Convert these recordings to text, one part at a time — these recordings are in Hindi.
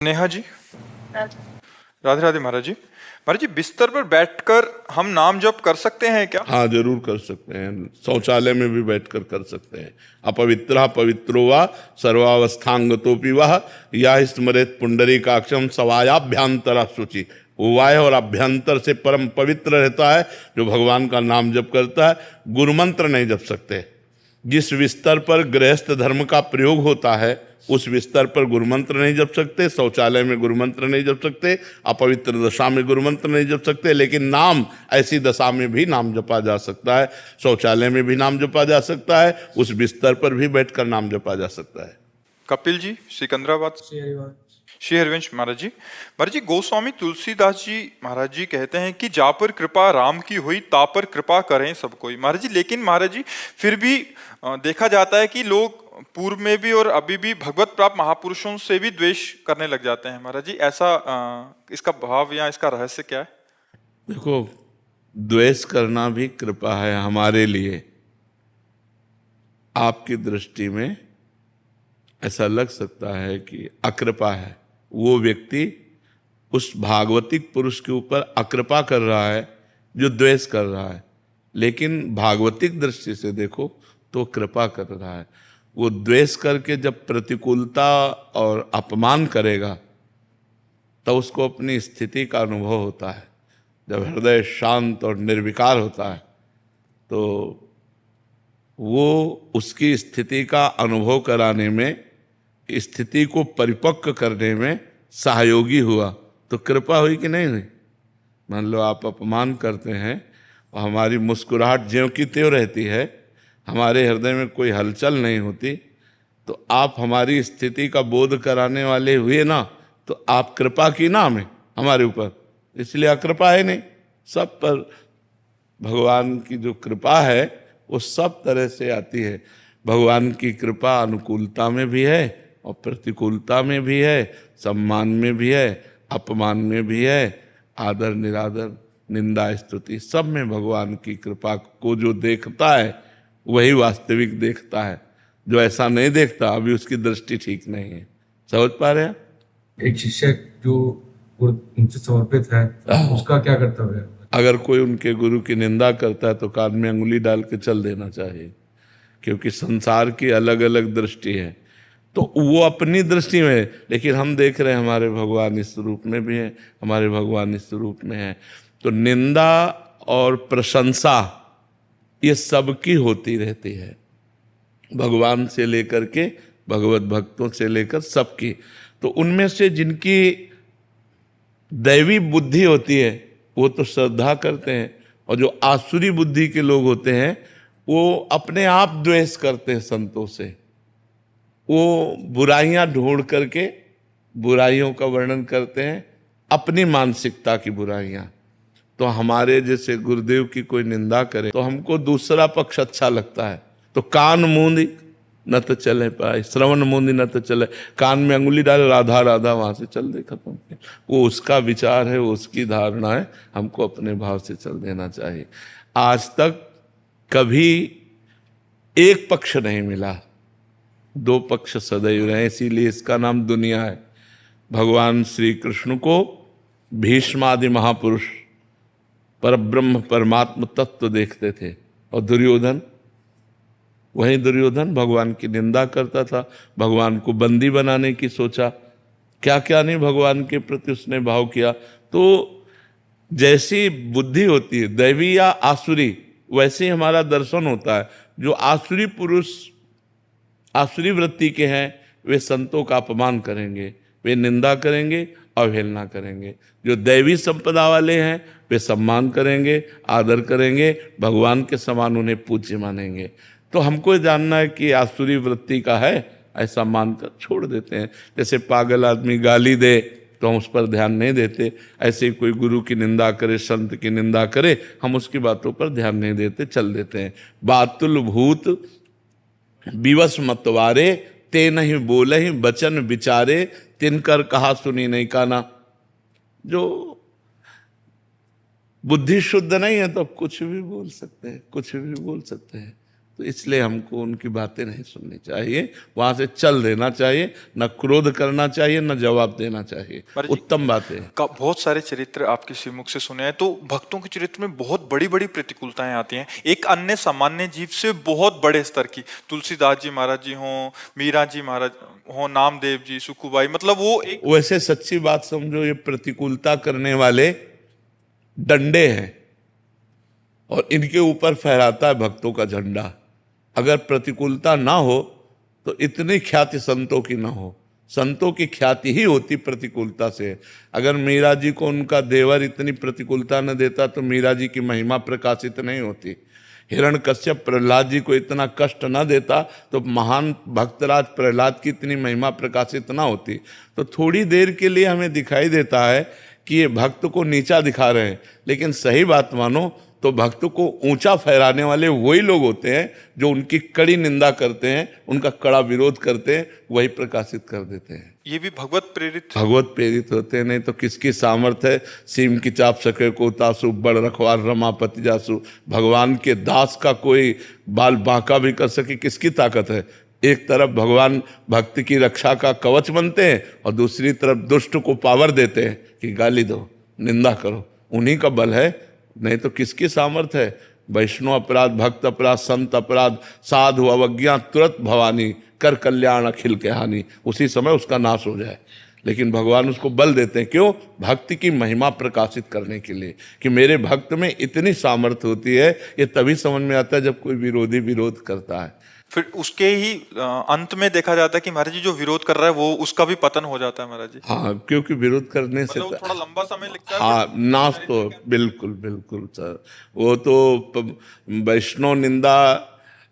नेहा जी, राधे राधे। महाराज जी बिस्तर पर बैठकर हम नाम जप कर सकते हैं क्या? हाँ, जरूर कर सकते हैं। शौचालय में भी बैठकर कर सकते हैं। अपवित्र पवित्रो वा सर्वावस्थांगतोपि वह या स्मरेत पुंडरीकाक्षम सवायाभ्यंतर शुचि। वो वाय और अभ्यंतर से परम पवित्र रहता है जो भगवान का नाम जप करता है। गुरु मंत्र नहीं जप सकते। जिस बिस्तर पर गृहस्थ धर्म का प्रयोग होता है उस बिस्तर पर गुरु मंत्र नहीं जप सकते। शौचालय में गुरु मंत्र नहीं जप सकते। अपवित्र दशा में गुरु मंत्र नहीं जप सकते। लेकिन नाम ऐसी दशा में भी नाम जपा जा सकता है। शौचालय में भी नाम जपा जा सकता है। उस बिस्तर पर भी बैठकर नाम जपा जा सकता है। कपिल जी, सिकंदराबाद। श्री हरिवंश। महाराज जी गोस्वामी तुलसीदास जी महाराज जी कहते हैं कि जा पर कृपा राम की हुई ता पर कृपा करें सब कोई। महाराज जी लेकिन महाराज जी फिर भी देखा जाता है कि लोग पूर्व में भी और अभी भी भगवत प्राप्त महापुरुषों से भी द्वेष करने लग जाते हैं। महाराज जी ऐसा इसका भाव या इसका रहस्य क्या है? देखो, द्वेष करना भी कृपा है हमारे लिए। आपकी दृष्टि में ऐसा लग सकता है कि अकृपा है। वो व्यक्ति उस भागवतिक पुरुष के ऊपर अकृपा कर रहा है जो द्वेष कर रहा है, लेकिन भागवतिक दृष्टि से देखो तो कृपा कर रहा है। वो द्वेष करके जब प्रतिकूलता और अपमान करेगा तो उसको अपनी स्थिति का अनुभव होता है। जब हृदय शांत और निर्विकार होता है तो वो उसकी स्थिति का अनुभव कराने में, स्थिति को परिपक्व करने में सहयोगी हुआ तो कृपा हुई कि नहीं? मान लो आप अपमान करते हैं और हमारी मुस्कुराहट ज्यों की त्यों रहती है, हमारे हृदय में कोई हलचल नहीं होती, तो आप हमारी स्थिति का बोध कराने वाले हुए ना, तो आप कृपा की नाम है हमारे ऊपर, इसलिए अकृपा है नहीं। सब पर भगवान की जो कृपा है वो सब तरह से आती है। भगवान की कृपा अनुकूलता में भी है और प्रतिकूलता में भी है, सम्मान में भी है, अपमान में भी है, आदर निरादर, निंदा स्तुति, सब में भगवान की कृपा को जो देखता है वही वास्तविक देखता है। जो ऐसा नहीं देखता अभी उसकी दृष्टि ठीक नहीं है। समझ पा रहे हैं? एक शिष्य जो उनसे समर्पित है उसका क्या कर्तव्य है? अगर कोई उनके गुरु की निंदा करता है तो कान में अंगुली डाल के चल देना चाहिए, क्योंकि संसार की अलग अलग दृष्टि है। तो वो अपनी दृष्टि में, लेकिन हम देख रहे हैं हमारे भगवान इस रूप में भी हैं, हमारे भगवान इस रूप में हैं। तो निंदा और प्रशंसा ये सबकी होती रहती है, भगवान से लेकर के भगवत भक्तों से लेकर सबकी। तो उनमें से जिनकी दैवी बुद्धि होती है वो तो श्रद्धा करते हैं, और जो आसुरी बुद्धि के लोग होते हैं वो अपने आप द्वेष करते हैं संतों से। वो बुराइयां ढूंढ करके बुराइयों का वर्णन करते हैं, अपनी मानसिकता की बुराइयां। तो हमारे जैसे गुरुदेव की कोई निंदा करे तो हमको दूसरा पक्ष अच्छा लगता है, तो कान मूंदी न तो चले पाए, श्रवण मूंदी न तो चले, कान में अंगुली डाले राधा राधा, वहां से चल दे, खत्म। वो उसका विचार है, वो उसकी धारणा है, हमको अपने भाव से चल देना चाहिए। आज तक कभी एक पक्ष नहीं मिला, दो पक्ष सदैव रहे, इसीलिए इसका नाम दुनिया है। भगवान श्री कृष्ण को भीष्मादि महापुरुष परब्रह्म परमात्म तत्व देखते थे, और दुर्योधन, वही दुर्योधन भगवान की निंदा करता था, भगवान को बंदी बनाने की सोचा, क्या क्या नहीं भगवान के प्रति उसने भाव किया। तो जैसी बुद्धि होती है दैवी या आसुरी, वैसे ही हमारा दर्शन होता है। जो आसुरी पुरुष आसुरी वृत्ति के हैं वे संतों का अपमान करेंगे, वे निंदा करेंगे, अवहेलना करेंगे। जो दैवी संपदा वाले हैं वे सम्मान करेंगे, आदर करेंगे, भगवान के समान उन्हें पूज्य मानेंगे। तो हमको जानना है कि आसुरी वृत्ति का है, ऐसा मानकर छोड़ देते हैं। जैसे पागल आदमी गाली दे तो हम उस पर ध्यान नहीं देते, ऐसे ही कोई गुरु की निंदा करे, संत की निंदा करे, हम उसकी बातों पर ध्यान नहीं देते, चल देते हैं। बातुल भूत विवश मतवारे, ते नहीं बोले ही बचन विचारे, तिनकर कहा सुनी नहीं काना। जो बुद्धि शुद्ध नहीं है तो कुछ भी बोल सकते हैं, कुछ भी बोल सकते हैं। तो इसलिए हमको उनकी बातें नहीं सुननी चाहिए, वहां से चल देना चाहिए, न क्रोध करना चाहिए, न जवाब देना चाहिए। उत्तम बातें हैं। का बहुत सारे चरित्र आपके श्रीमुख से सुने हैं, तो भक्तों के चरित्र में बहुत बड़ी बड़ी प्रतिकूलताएं आती हैं, एक अन्य सामान्य जीव से बहुत बड़े स्तर की। तुलसीदास जी महाराज जी हों, मीरा जी महाराज हों, नामदेव जी, सुखुबाई, मतलब वो एक वैसे सच्ची बात समझो, ये प्रतिकूलता करने वाले डंडे हैं और इनके ऊपर फहराता है भक्तों का झंडा। अगर प्रतिकूलता ना हो तो इतनी ख्याति संतों की ना हो। संतों की ख्याति ही होती प्रतिकूलता से। अगर मीरा जी को उनका देवर इतनी प्रतिकूलता न देता तो मीरा जी की महिमा प्रकाशित नहीं होती। हिरण्यकश्यप प्रहलाद जी को इतना कष्ट न देता तो महान भक्तराज प्रहलाद की इतनी महिमा प्रकाशित ना होती। तो थोड़ी देर के लिए हमें दिखाई देता है कि ये भक्त को नीचा दिखा रहे हैं, लेकिन सही बात मानो तो भक्त को ऊंचा फहराने वाले वही लोग होते हैं जो उनकी कड़ी निंदा करते हैं, उनका कड़ा विरोध करते हैं, वही प्रकाशित कर देते हैं। ये भी भगवत प्रेरित होते हैं। नहीं तो किसकी सामर्थ्य है सीम की चाप सके को तासु, बड़ रखवार रमापति जासु। भगवान के दास का कोई बाल बांका भी कर सके, किसकी ताकत है? एक तरफ भगवान भक्त की रक्षा का कवच बनते हैं और दूसरी तरफ दुष्ट को पावर देते हैं कि गाली दो, निंदा करो, उन्हीं का बल है। नहीं तो किसकी सामर्थ्य है? वैष्णव अपराध, भक्त अपराध, संत अपराध, साधु अवज्ञा, तुरंत भवानी कर कल्याण अखिल के हानि, उसी समय उसका नाश हो जाए। लेकिन भगवान उसको बल देते हैं, क्यों? भक्ति की महिमा प्रकाशित करने के लिए, कि मेरे भक्त में इतनी सामर्थ्य होती है। ये तभी समझ में आता है जब कोई विरोधी विरोध करता है। फिर उसके ही अंत में देखा जाता है कि महाराज जी जो विरोध कर रहा है वो उसका भी पतन हो जाता है महाराज जी। हाँ, क्योंकि विरोध करने से मतलब थोड़ा लंबा समय लगता है। हाँ, नाश तो बिल्कुल बिल्कुल सर। वो तो वैष्णव निंदा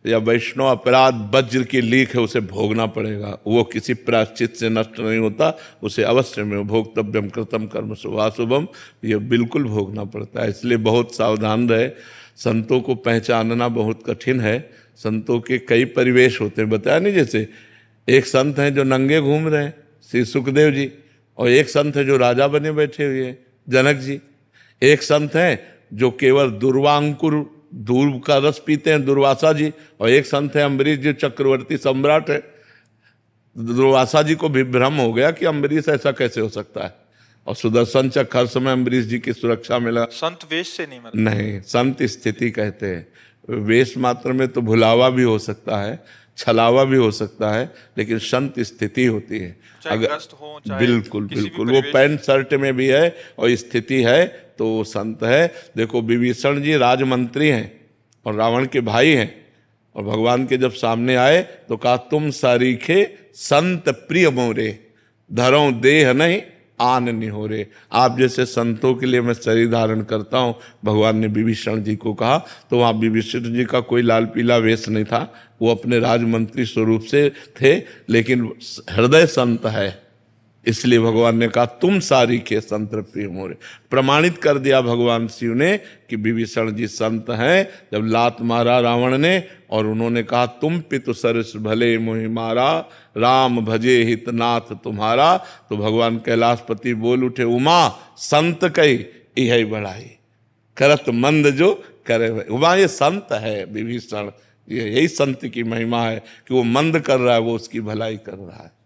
या वैष्णव अपराध वज्र की लीक है, उसे भोगना पड़ेगा। वो किसी प्रायश्चित से नष्ट नहीं होता, उसे अवश्य में भोक्तव्यम कृतम कर्म शुभाशुभम, ये बिल्कुल भोगना पड़ता है। इसलिए बहुत सावधान रहे। संतों को पहचानना बहुत कठिन है। संतों के कई परिवेश होते हैं, बताया नहीं। जैसे एक संत हैं जो नंगे घूम रहे हैं, श्री सुखदेव जी, और एक संत है जो राजा बने बैठे हुए हैं, जनक जी। एक संत हैं जो केवल दुर्वांकुर दूर का रस पीते हैं, दुर्वासा जी। और एक संत है अम्बरीश जी, चक्रवर्ती सम्राट है। दुर्वासा जी को भी भ्रम हो गया कि अम्बरीश ऐसा कैसे हो सकता है। और सुदर्शन चक्र हर समय अम्बरीश जी की सुरक्षा मिला। संत वेश से नहीं मतलब नहीं, संत स्थिति कहते हैं। वेश मात्र में तो भुलावा भी हो सकता है, छलावा भी हो सकता है, लेकिन संत स्थिति होती है। अगर हो, बिल्कुल बिल्कुल वो पैंट शर्ट में भी है और स्थिति है तो वो संत है। देखो विभीषण जी राजमंत्री हैं और रावण के भाई हैं, और भगवान के जब सामने आए तो कहा तुम सरीखे संत प्रिय मोरे, धरो देह नहीं आन निहोरे। आप जैसे संतों के लिए मैं शरीर धारण करता हूँ, भगवान ने विभीषण जी को कहा। तो वहाँ विभीषण जी का कोई लाल पीला वेश नहीं था, वो अपने राजमंत्री स्वरूप से थे, लेकिन हृदय संत है। इसलिए भगवान ने कहा तुम सारी के संत प्रिय मोरे। प्रमाणित कर दिया भगवान शिव ने कि विभीषण जी संत हैं। जब लात मारा रावण ने और उन्होंने कहा तुम पितु सरस भले मोहि मारा, राम भजे हितनाथ तुम्हारा, तो भगवान कैलाशपति बोल उठे उमा संत कई यही बढ़ाई, करत मंद जो करे। उमा ये संत है विभीषण, यही संत की महिमा है कि वो मंद कर रहा है, वो उसकी भलाई कर रहा है।